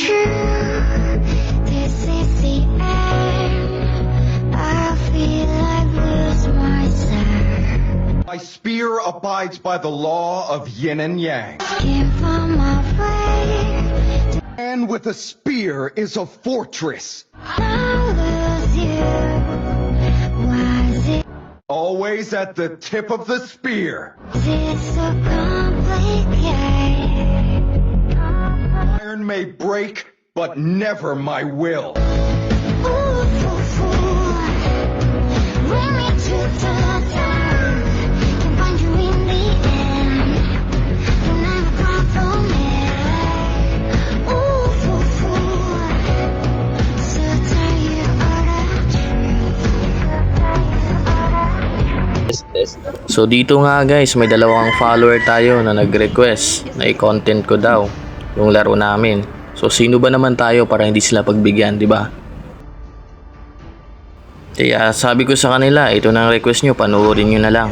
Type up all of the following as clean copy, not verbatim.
true. This is the end. I feel like lose myself. My spear abides by the law of yin and yang. Can't find my way. Man with a spear is a fortress. I lose you. Why is it Always at the tip of the spear. so complicated? Iron may break, but never my will. Ooh, fool, fool. Bring me to the top. Can find you in the end. You'll never cry for me. Ooh, fool, fool. So tired of the truth. So dito nga guys, may dalawang follower tayo na nag-request na i-content ko daw yung laro namin. So sino ba naman tayo para hindi sila pagbigyan, di ba? Kaya sabi ko sa kanila, ito na ang request nyo, panoorin nyo na lang.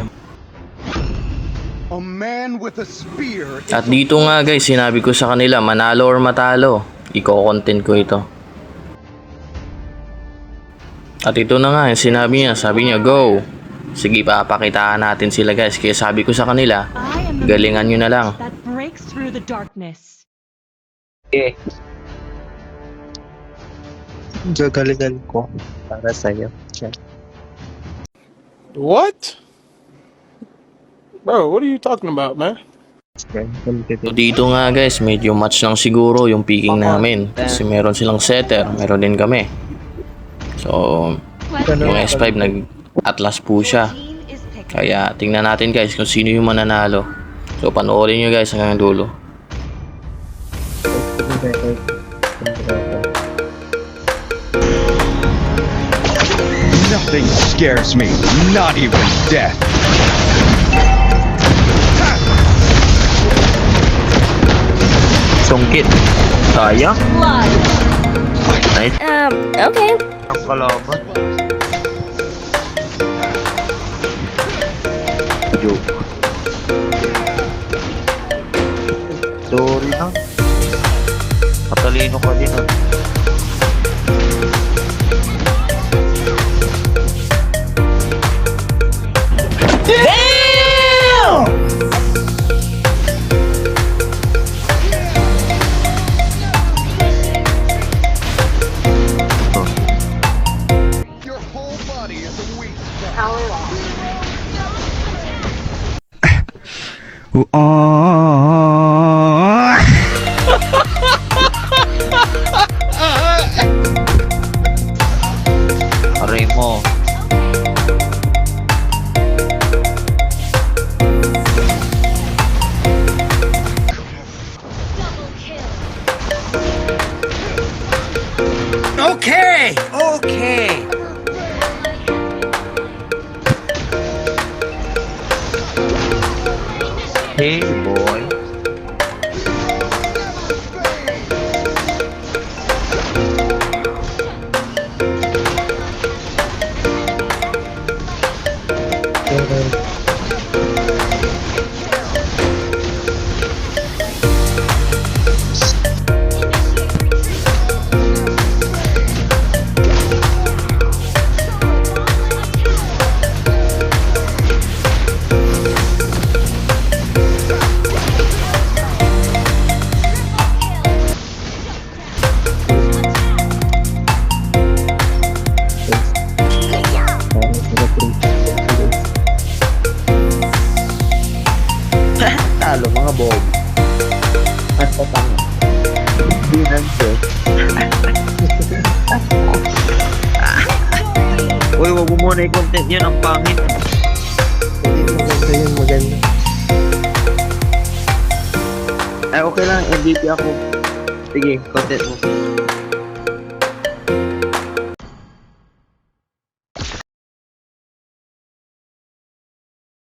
A man with a spear is At dito nga guys, sinabi ko sa kanila, manalo or matalo, i-content ko ito. At ito na nga, yung sinabi niya, go! Sige, papakitaan natin sila guys. Kaya sabi ko sa kanila, I am the galingan nyo na lang. that breaks through the darkness. Okay. Gagalingan ko para sa'yo. Check. What? Bro, what are you talking about, man? So dito nga guys, medyo match lang siguro yung picking namin. Kasi meron silang setter, meron din kami. So, yung S5 nag-atlas po siya. Kaya tingnan natin guys kung sino yung mananalo. So panoorin nyo guys hanggang dulo. nothing scares me, not even death. Sungkit. Sayang. Nice. Okay. Ang kalaban. Joke. Sorry lang. Matalino ka din ah. Your whole body is a weak Aray mo. Okay, okay. Hey boy. Talo mga bob. At patang. Hindi nandiyo. Uy, wag mo muna i-content yun. Ang pangit. Hindi maganda yun. Maganda. Ay, okay lang. MVP ako. Sige, content mo.